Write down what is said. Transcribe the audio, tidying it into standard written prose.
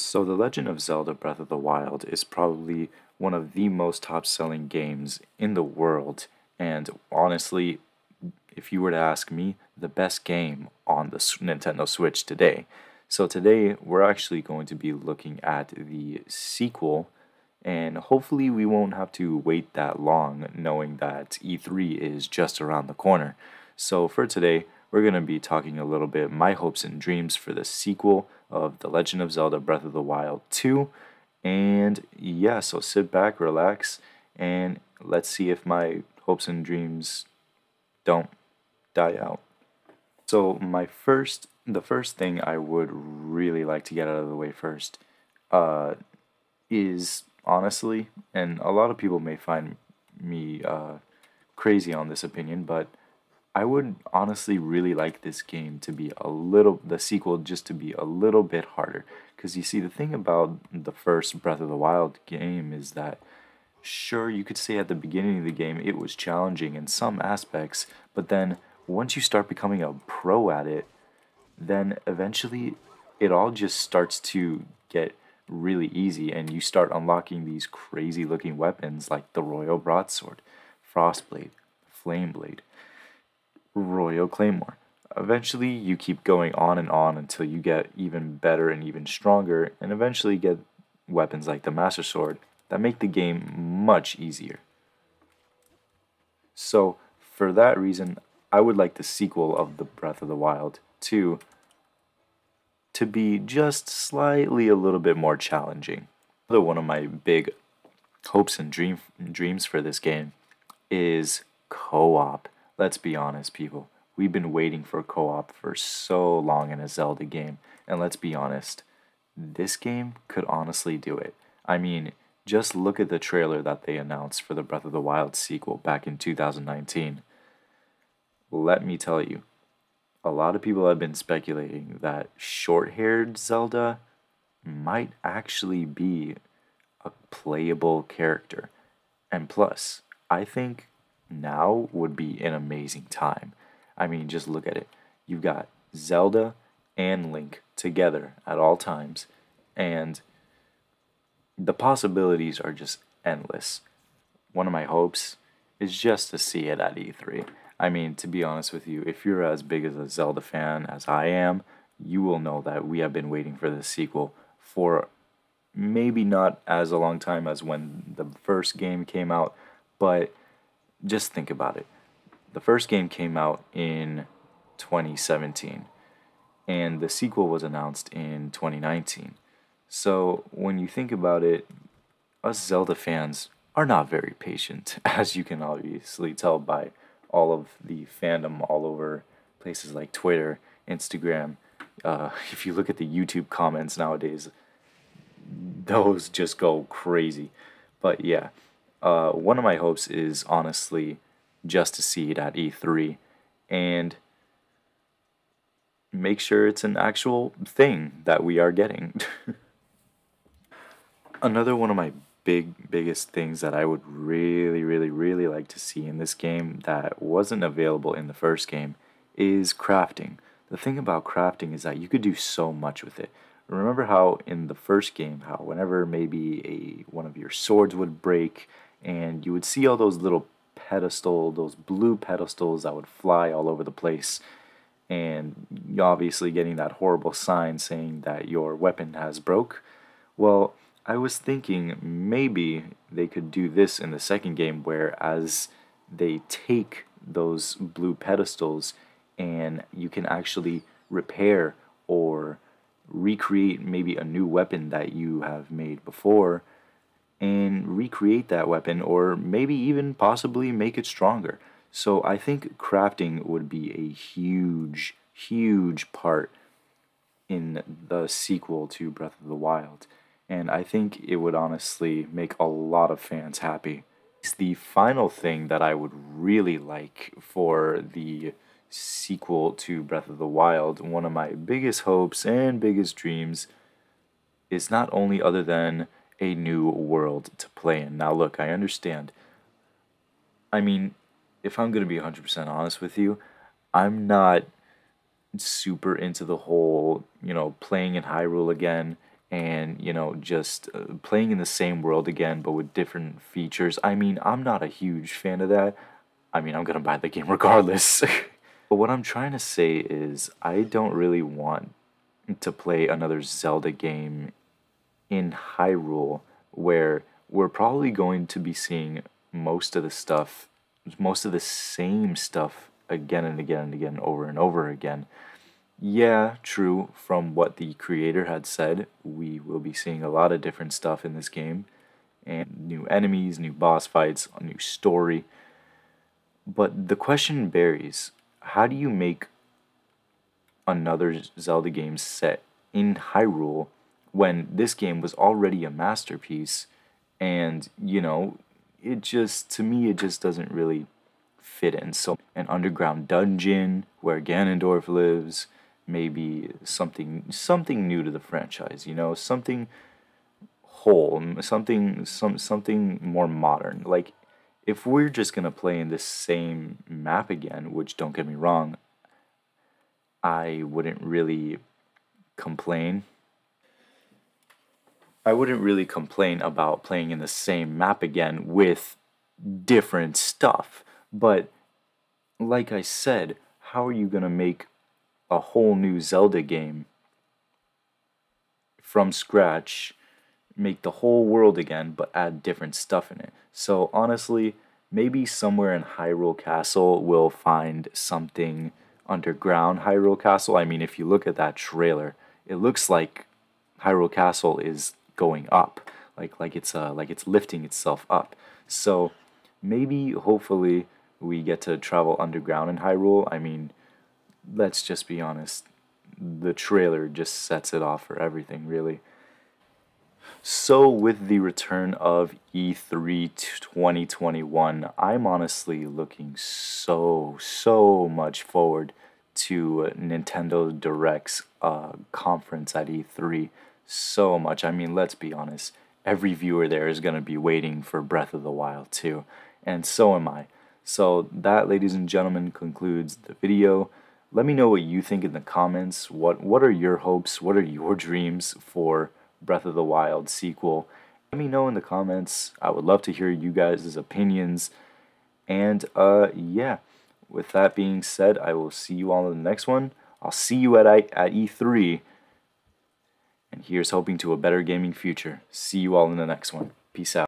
So, The Legend of Zelda Breath of the Wild is probably one of the most top selling games in the world. And honestly, if you were to ask me, the best game on the Nintendo Switch today. So, today we're actually going to be looking at the sequel, and hopefully, we won't have to wait that long knowing that E3 is just around the corner. So, for today, we're going to be talking a little bit my hopes and dreams for the sequel of The Legend of Zelda Breath of the Wild 2. And yeah, so sit back, relax, and let's see if my hopes and dreams don't die out. So, the first thing I would really like to get out of the way first uh, is honestly, and a lot of people may find me crazy on this opinion, but I would honestly really like this game to be the sequel just to be a little bit harder. Because you see, the thing about the first Breath of the Wild game is that, sure, you could say at the beginning of the game it was challenging in some aspects, but then once you start becoming a pro at it, then eventually it all just starts to get really easy and you start unlocking these crazy looking weapons like the Royal Broadsword, Frostblade, Flameblade, Royal Claymore. Eventually you keep going on and on until you get even better and even stronger and eventually get weapons like the Master Sword that make the game much easier. So, for that reason, I would like the sequel of the Breath of the Wild 2 to be just slightly a little bit more challenging. Another one of my big hopes and dreams for this game is co-op. Let's be honest, people. We've been waiting for co-op for so long in a Zelda game, and let's be honest, this game could honestly do it. I mean, just look at the trailer that they announced for the Breath of the Wild sequel back in 2019. Let me tell you, a lot of people have been speculating that short-haired Zelda might actually be a playable character. And plus, I think now would be an amazing time. I mean, just look at it. You've got Zelda and Link together at all times, and the possibilities are just endless. One of my hopes is just to see it at E3. I mean, to be honest with you, if you're as big as a Zelda fan as I am, you will know that we have been waiting for this sequel for maybe not as a long time as when the first game came out, but just think about it. The first game came out in 2017, and the sequel was announced in 2019. So when you think about it, us Zelda fans are not very patient, as you can obviously tell by all of the fandom all over places like Twitter, Instagram. If you look at the YouTube comments nowadays, those just go crazy. But yeah, one of my hopes is honestly just to see it at E3 and make sure it's an actual thing that we are getting. Another one of my biggest things that I would really like to see in this game that wasn't available in the first game is crafting. The thing about crafting is that you could do so much with it. Remember how in the first game, how whenever maybe one of your swords would break and you would see all those little those blue pedestals that would fly all over the place, and you obviously getting that horrible sign saying that your weapon has broke. Well, I was thinking maybe they could do this in the second game, where as they take those blue pedestals and you can actually repair or recreate maybe a new weapon that you have made before and recreate that weapon or maybe even possibly make it stronger. So I think crafting would be a huge part in the sequel to Breath of the Wild. And I think it would honestly make a lot of fans happy. It's the final thing that I would really like for the sequel to Breath of the Wild. One of my biggest hopes and biggest dreams is not only other than a new world to play in. Now, look, I understand. I mean, if I'm going to be 100% honest with you, I'm not super into the whole, playing in Hyrule again and just playing in the same world again but with different features. I mean, I'm not a huge fan of that. I mean, I'm gonna buy the game regardless. But what I'm trying to say is I don't really want to play another Zelda game in Hyrule where we're probably going to be seeing most of the stuff, most of the same stuff again and again and again, over and over again. Yeah, true. From what the creator had said, we will be seeing a lot of different stuff in this game, and new enemies, new boss fights, a new story. But the question varies, how do you make another Zelda game set in Hyrule when this game was already a masterpiece? And, it just, to me, it just doesn't really fit in. So, an underground dungeon where Ganondorf lives, maybe something new to the franchise, something whole, something more modern. Like, if we're just gonna play in this same map again, which, don't get me wrong, I wouldn't really complain. I wouldn't really complain about playing in the same map again with different stuff. But like I said, how are you going to make a whole new Zelda game from scratch, make the whole world again, but add different stuff in it? So honestly, maybe somewhere in Hyrule Castle we'll find something underground Hyrule Castle. I mean, if you look at that trailer, it looks like Hyrule Castle is going up, like it's lifting itself up. So maybe, hopefully, we get to travel underground in Hyrule. I mean, let's just be honest, the trailer just sets it off for everything, really. So, with the return of E3 2021, I'm honestly looking so much forward to Nintendo Direct's conference at E3. So much. I mean, let's be honest, every viewer there is going to be waiting for Breath of the Wild too, and so am I. So, that, ladies and gentlemen, concludes the video. Let me know what you think in the comments. What are your hopes? What are your dreams for Breath of the Wild sequel? Let me know in the comments. I would love to hear you guys' opinions. And yeah, with that being said, I will see you all in the next one. I'll see you at E3. And here's hoping to a better gaming future. See you all in the next one. Peace out.